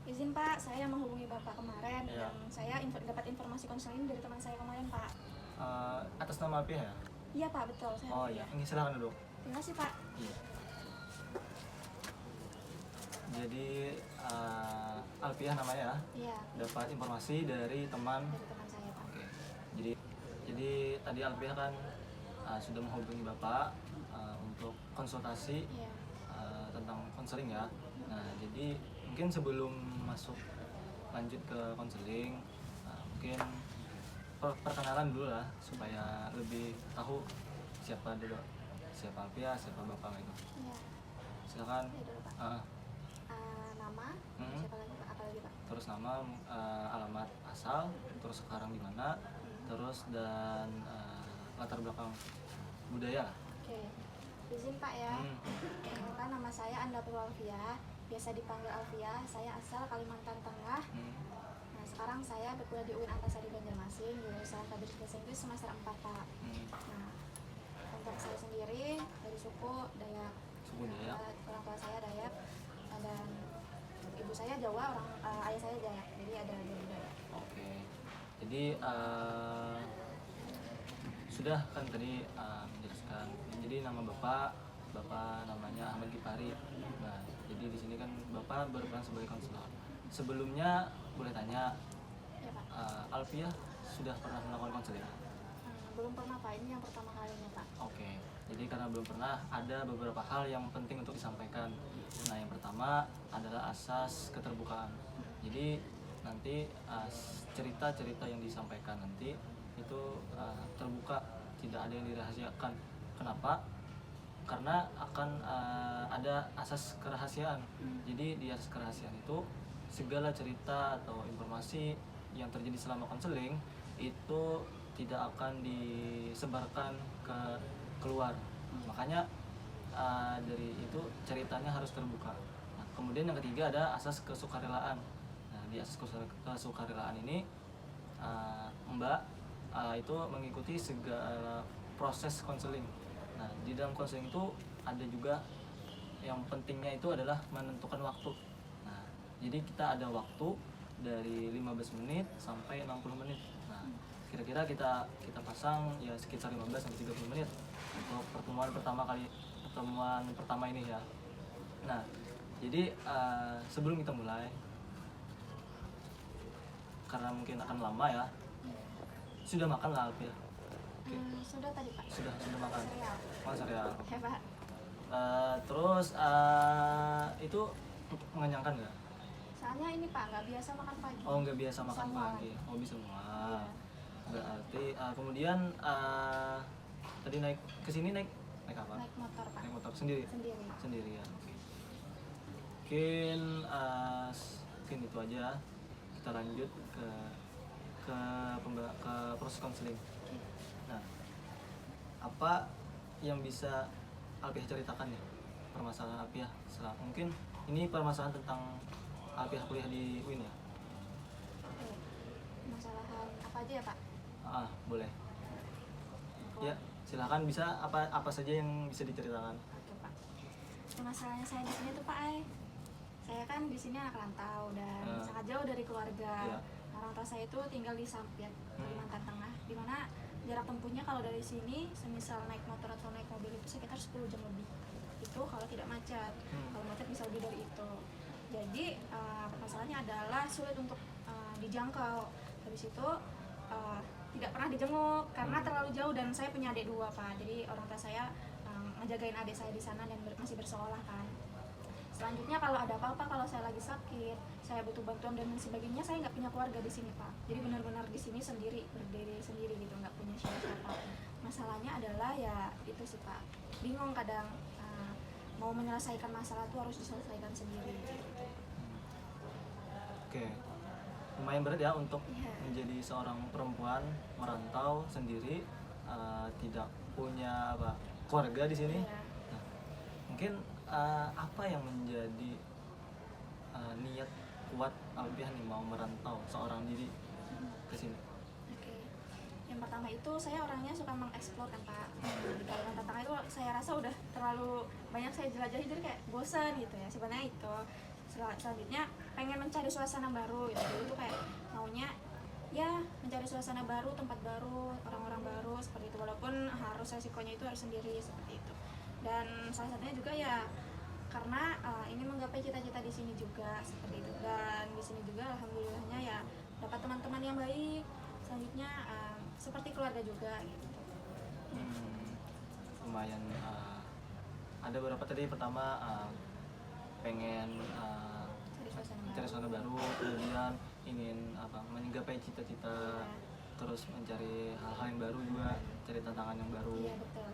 Izin Pak, saya menghubungi Bapak kemarin Iya. dan saya dapat informasi konseling dari teman saya kemarin Pak. Atas nama Alpiah ya? Iya Pak, betul. Saya Oh Alfiah. iya, ini silakan duduk. Terima kasih Pak. Iya. Jadi Alpiah namanya ya? Iya, Dapat informasi dari teman. dari teman saya Pak. Oke. Jadi tadi Alpiah kan sudah menghubungi Bapak untuk konsultasi Iya. tentang konseling ya. Nah, jadi mungkin sebelum masuk lanjut ke konseling, mungkin perkenalan dulu lah supaya lebih tahu siapa dulu, siapa Alpiah, siapa Bapak gitu. Iya. Silakan. Iya dulu Pak. Nama, siapa lagi Pak? Apa lagi Pak? Terus nama, alamat asal, terus sekarang di mana, terus dan latar belakang budaya. Oke. Izin Pak ya. Perkenalkan, nama saya Andatul Alfiah, biasa dipanggil Alfiah. Saya asal Kalimantan Tengah. Nah, sekarang saya berkuliah di UIN Antasari Banjarmasin, jurusan Public Bahasa Inggris semester 4 Pak. Nah, untuk saya sendiri dari suku Dayak. Suku Dayak. Orang tua saya Dayak dan ibu saya Jawa, ayah saya Dayak. Jadi ada dua budaya. Oke. Jadi sudah kan tadi menjelaskan. Jadi nama Bapak namanya Ahmad Gipari. Nah, jadi di sini kan Bapak berperan sebagai konselor. Sebelumnya boleh tanya, Ya Pak. Alfiah sudah pernah melakukan konseling? Belum pernah Pak, ini yang pertama kalinya Pak. Oke, jadi karena belum pernah, ada beberapa hal yang penting untuk disampaikan. Nah, yang pertama adalah asas keterbukaan. Jadi nanti cerita-cerita yang disampaikan nanti itu terbuka, tidak ada yang dirahasiakan. Kenapa? Karena akan ada asas kerahasiaan. Jadi di asas kerahasiaan itu segala cerita atau informasi yang terjadi selama konseling itu tidak akan disebarkan keluar. Makanya dari itu ceritanya harus terbuka. Nah, kemudian yang ketiga ada asas kesukarelaan. Nah, di asas kesukarelaan ini Mbak itu mengikuti segala proses konseling. Nah, di dalam konseling itu ada juga yang pentingnya itu adalah menentukan waktu. Nah, jadi kita ada waktu dari 15 menit sampai 60 menit. Nah, kira-kira kita pasang ya sekitar 15 sampai 30 menit untuk pertemuan pertama ini ya. Nah, jadi sebelum kita mulai, karena mungkin akan lama ya, sudah makan lah Alfiah? Sudah tadi Pak. Sudah makan. Cereal. Oh, cereal. Ya Pak. Terus itu mengenyangkan nggak? Soalnya ini Pak, nggak biasa makan pagi. Oh, nggak biasa makan Semua. pagi. Oh, bisa semua. Iya. Berarti kemudian tadi naik ke sini naik apa? Naik motor Pak. Naik motor sendiri. Sendiri. Ya. Oke. Mungkin mungkin itu aja. Kita lanjut ke proses konseling. Oke. Nah, apa yang bisa Alpiah ceritakan nih permasalahan Alpiah? Mungkin ini permasalahan tentang Alpiah kuliah di UIN ya? Oke. Masalahan apa aja ya Pak? Boleh. Ya, silakan, bisa apa saja yang bisa diceritakan. Oke Pak. Masalahnya saya di sini tuh Pak, saya kan di sini anak rantau dan sangat jauh dari keluarga. Iya. Orang tua saya itu tinggal di Sampit, Kalimantan Tengah, di mana jarak tempuhnya kalau dari sini semisal naik motor atau naik mobil itu sekitar 10 jam lebih. Itu kalau tidak macet. Kalau macet bisa lebih dari itu. Jadi masalahnya adalah sulit untuk dijangkau. Habis itu tidak pernah dijenguk karena terlalu jauh dan saya punya adik 2 Pak. Jadi orang tua saya ngejagain adik saya di sana dan masih bersekolah kan. Selanjutnya kalau ada apa-apa, kalau saya lagi sakit, saya butuh bantuan dan sebagainya, saya nggak punya keluarga di sini Pak. Jadi benar-benar di sini sendiri, berdiri sendiri gitu, nggak punya siapa-siapa. Masalahnya adalah ya itu sih Pak, bingung kadang mau menyelesaikan masalah itu harus diselesaikan sendiri. Oke. Lumayan berat ya untuk Iya. menjadi seorang perempuan merantau sendiri, tidak punya keluarga di sini. Iya. Nah, mungkin apa yang menjadi niat kuat Alpiah nih mau merantau seorang diri ke sini? Oke. Yang pertama itu saya orangnya suka mengeksplor kan Pak. Di Kalimantan Tengah itu saya rasa udah terlalu banyak saya jelajahi, jadi kayak bosan gitu ya. Sebenarnya itu selanjutnya pengen mencari suasana baru gitu. Dulu tuh kayak maunya ya mencari suasana baru, tempat baru, orang-orang baru seperti itu, walaupun harus resikonya itu harus sendiri seperti itu. Dan salah satunya juga ya karena ini menggapai cita-cita di sini juga seperti itu. Dan di sini juga alhamdulillahnya ya dapat teman-teman yang baik, selanjutnya seperti keluarga juga gitu. Lumayan ada beberapa tadi, pertama pengen mencari suasana baru, kemudian ingin menggapai cita-cita, terus mencari hal-hal yang baru juga, cari tantangan yang baru. Iya betul.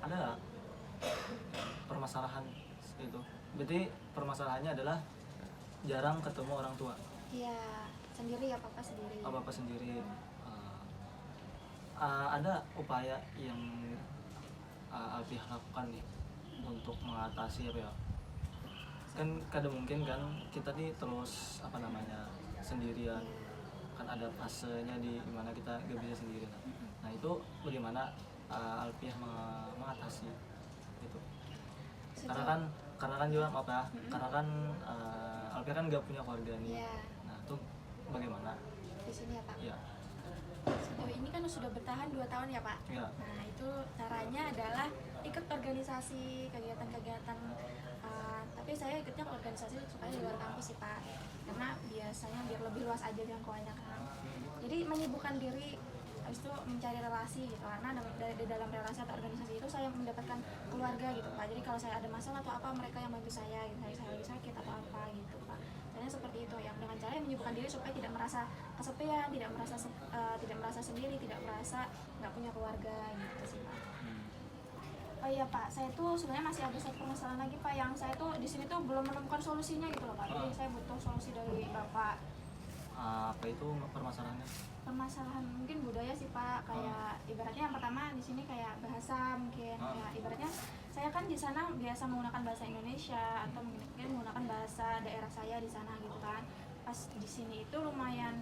Ada nggak permasalahan itu? Berarti permasalahannya adalah jarang ketemu orang tua. Iya, sendiri ya papa sendiri. Oh, bapak sendiri. Ada upaya yang Alfi lakukan nih untuk mengatasi apa ya? Kan kadang mungkin kan kita nih terus sendirian, kan ada fasenya di mana kita gak bisa sendiri. Nah itu bagaimana Alfiah mengatasi itu? Karena kan juga maaf ya, karena kan Alfiah kan gak punya keluarga nih. Iya. Nah itu bagaimana? Di sini ya Pak. Ya. Sejauh ini kan sudah bertahan 2 tahun ya Pak. Ya. Nah itu caranya adalah ikut organisasi, kegiatan-kegiatan. Tapi saya ikutnya ke organisasi supaya di luar kampus sih Pak, karena biasanya biar lebih luas aja jangkauannya kan. Jadi menyibukkan diri, habis itu mencari relasi gitu, karena di dalam relasi atau organisasi itu saya mendapatkan keluarga gitu Pak. Jadi kalau saya ada masalah atau apa, mereka yang bantu saya gitu, saya lagi sakit atau apa gitu Pak. Caranya seperti itu, yang dengan cara menyibukkan diri supaya tidak merasa kesepian, tidak merasa sendiri, tidak merasa nggak punya keluarga gitu sih Pak. Oh iya Pak, saya tuh sebenarnya masih ada satu permasalahan lagi Pak, yang saya tuh di sini tuh belum menemukan solusinya gitu loh Pak. Jadi saya butuh solusi dari Bapak. Apa itu permasalahannya? Permasalahan mungkin budaya sih Pak, kayak ibaratnya yang pertama di sini kayak bahasa mungkin. Ya, ibaratnya saya kan di sana biasa menggunakan bahasa Indonesia atau mungkin menggunakan bahasa daerah saya di sana gitu kan. Pas di sini itu lumayan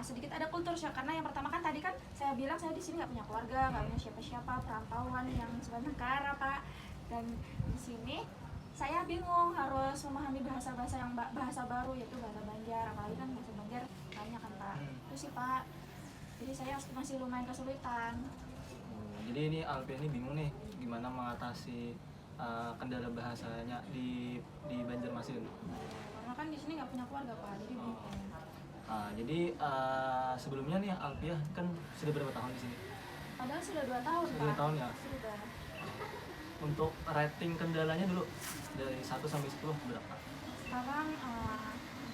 sedikit ada kultur shock, karena yang pertama kan tadi kan saya bilang saya di sini nggak punya keluarga, nggak punya siapa-siapa, perantauan yang sebenarnya Pak. Dan di sini saya bingung harus memahami bahasa-bahasa yang bahasa baru, yaitu bahasa Banjar, apalagi kan bahasa Banjar banyak kan Pak. Itu sih Pak, jadi saya masih lumayan kesulitan. Jadi ini Alfi ini bingung nih gimana mengatasi kendala bahasanya di Banjarmasin. Karena kan di sini nggak punya keluarga Pak, jadi bingung. Jadi sebelumnya nih Alfiah kan sudah berapa tahun di sini? Padahal sudah 2 tahun Sudah Pak. 2 tahun ya? Sudah. Untuk rating kendalanya dulu dari 1 sampai 10 berapa? Sekarang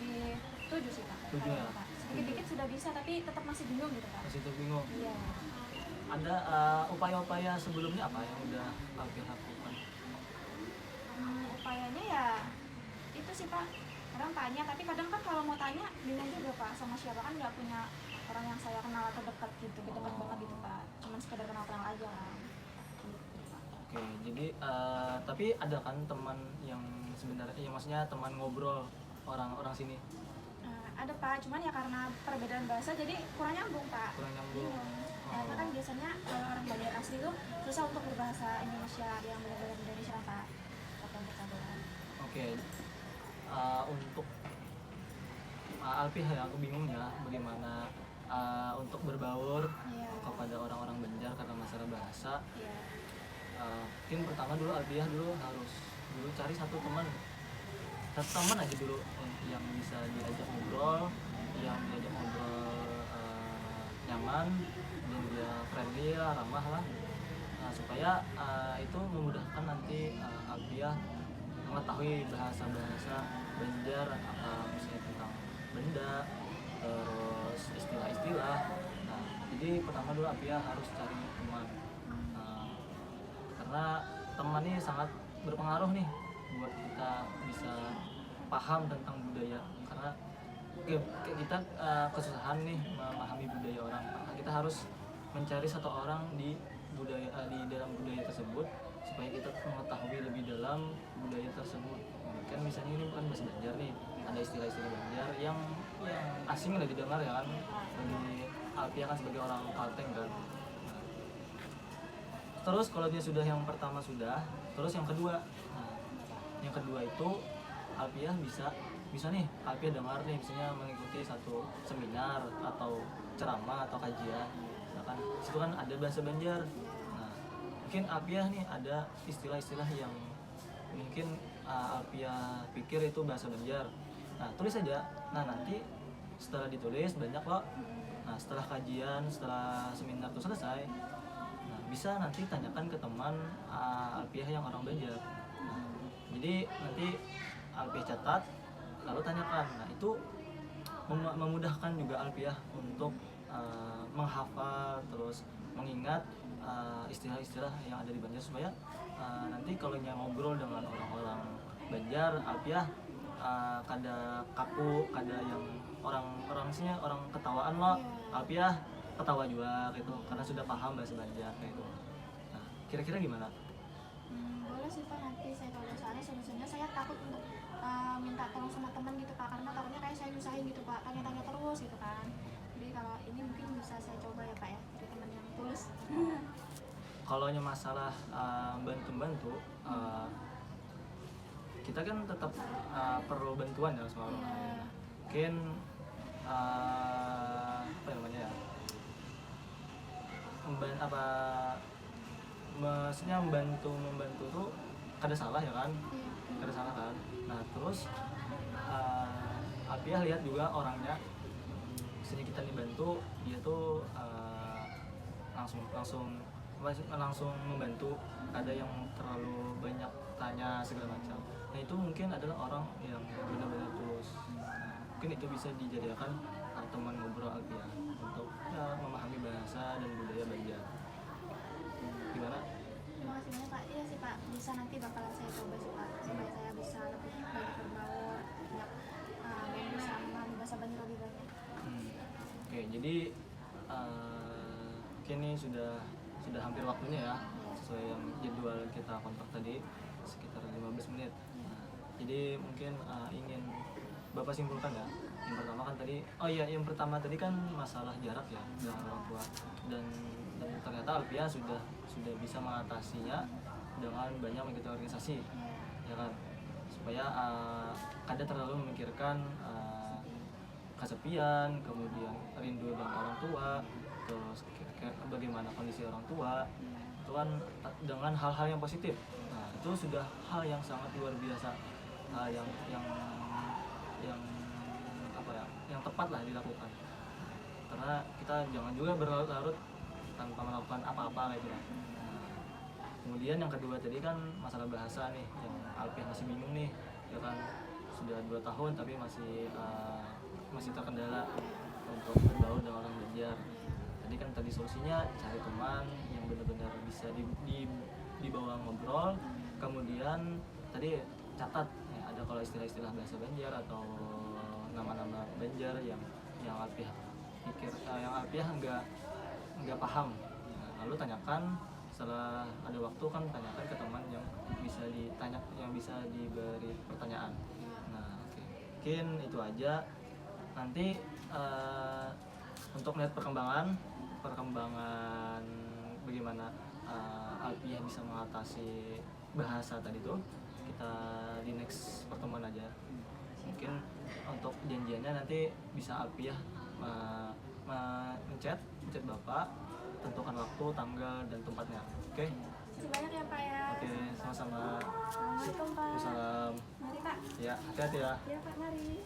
di 7 sih Pak. 7 ya? Pak. Sedikit-dikit sudah bisa, tapi tetap masih bingung gitu Pak. Masih terbingung. Iya. Ada upaya-upaya sebelumnya apa yang udah Alfiah lakukan? Upayanya ya itu sih Pak, kadang tanya, tapi kadang kan kalau mau tanya bingung juga Pak, sama siapa, kan nggak punya orang yang saya kenal atau dekat gitu, dekat banget gitu Pak, cuman sekedar kenal-kenal aja kan gitu Pak. Oke, jadi tapi ada kan teman yang sebenarnya, ya maksudnya teman ngobrol orang-orang sini? Ada Pak, cuman ya karena perbedaan bahasa jadi kurang nyambung Pak. Kurang nyambung. Karena kan biasanya kalau orang Banjar asli itu susah untuk berbahasa Indonesia, yang benar-benar Indonesia Pak. Oke. Untuk Alfi ya, aku bingung ya bagaimana untuk berbaur kepada orang-orang Banjar karena masalah bahasa. Mungkin pertama dulu Alfiah harus cari satu teman aja dulu yang bisa diajak ngobrol, nyaman dan dia friendly lah, ramah lah. Supaya itu memudahkan nanti Alfiah mengetahui bahasa-bahasa Banjar, misalnya tentang benda, terus istilah-istilah. Nah, jadi pertama dulu Alfiah harus cari teman, karena teman ini sangat berpengaruh nih buat kita bisa paham tentang budaya. Karena kita kesusahan nih memahami budaya orang, kita harus mencari satu orang di dalam budaya tersebut supaya kita mengetahui lebih dalam budaya tersebut. Kan misalnya ini bukan bahasa Banjar nih, ada istilah-istilah Banjar yang asing udah didengar ya kan, bagi Alfiah kan sebagai orang Kalteng kan. Terus kalau dia sudah yang pertama sudah, terus yang kedua, Yang kedua itu Alpiah bisa nih Alpiah dengar nih misalnya mengikuti satu seminar atau ceramah atau kajian, misalkan situ kan ada bahasa Banjar. Nah mungkin Alpiah nih ada istilah-istilah yang mungkin Alpiah pikir itu bahasa Banjar. Nah tulis aja. Nah nanti setelah ditulis banyak loh. Nah setelah kajian, setelah seminar itu selesai, nah bisa nanti tanyakan ke teman Alpiah yang orang Banjar. Nah, jadi nanti Alpiah catat, lalu tanyakan. Nah itu memudahkan juga Alpiah untuk menghafal terus mengingat istilah-istilah yang ada di Banjar, supaya nanti kalau ngobrol dengan orang-orang Banjar, Alpiah kada kaku, kada yang orang sih orang ketawaan loh, Alpiah ketawa juga gitu karena sudah paham bahasa Banjar kayak itu. Nah kira-kira gimana? Boleh sih Pak, nanti saya coba. Soalnya sebenarnya saya takut untuk minta tolong sama teman gitu Pak, karena takutnya kayak saya nyusahin gitu Pak, tanya-tanya terus gitu kan. Jadi kalau ini mungkin bisa saya coba ya Pak ya, dari teman yang tulus. Kalau masalah bantu-bantu, kita kan tetap perlu bantuan ya sama orang lain. Mungkin apa namanya ya, maksudnya membantu tuh kada salah ya kan, kada salah kan. Nah terus Alpiah lihat juga orangnya, misalnya kita dibantu dia tuh langsung membantu, ada yang terlalu banyak tanya segala macam. Nah itu mungkin adalah orang yang benar-benar tulus. Mungkin itu bisa dijadikan teman ngobrol Alpiah untuk ya, memahami bahasa dan budaya Banjar. Gimana? Terima kasih banyak Pak. Iya sih Pak, bisa nanti bakalan saya coba sih Pak, supaya saya bisa lebih banyak berbaur, banyak bisa memahami bahasa Banjar lebih banyak. Oke, jadi mungkin ini sudah hampir waktunya ya, sesuai yang jadwal kita kontak tadi sekitar 15 menit. Nah, jadi mungkin ingin Bapak simpulkan ya. Yang pertama tadi kan masalah jarak ya dengan orang tua, dan ternyata Alpiah sudah bisa mengatasinya dengan banyak mengikuti organisasi, ya kan, supaya kada terlalu memikirkan kesepian, kemudian rindu dengan orang tua, terus bagaimana kondisi orang tua, itu kan dengan hal-hal yang positif. Nah itu sudah hal yang sangat luar biasa, hal yang apa ya, yang tepat lah dilakukan, karena kita jangan juga berlarut-larut tanpa melakukan apa-apa kayak gitu. Nah, kemudian yang kedua tadi kan masalah bahasa nih, yang Alpiah masih bingung nih, ya kan, sudah 2 tahun tapi masih terkendala untuk berbaur dengan orang Banjar. Tadi solusinya cari teman yang benar-benar bisa dibawa ngobrol, kemudian tadi catat ya, ada kalau istilah-istilah bahasa Banjar atau nama-nama Banjar yang Alpiah pikir yang Alpiah nggak paham. Nah, lalu tanyakan, setelah ada waktu kan tanyakan ke teman yang bisa ditanya, yang bisa diberi pertanyaan. Nah oke. Mungkin itu aja. Nanti untuk melihat perkembangan bagaimana Alpiah bisa mengatasi bahasa tadi tuh, kita di next pertemuan aja. Mungkin untuk janjiannya nanti bisa Alpiah menchat Bapak, tentukan waktu, tanggal, dan tempatnya. Oke? Terima kasih banyak ya Pak ya. Oke, sama-sama. Assalamualaikum Pak. Waalaikumsalam. Mari Pak. Ya, hati-hati ya. Ya Pak, mari.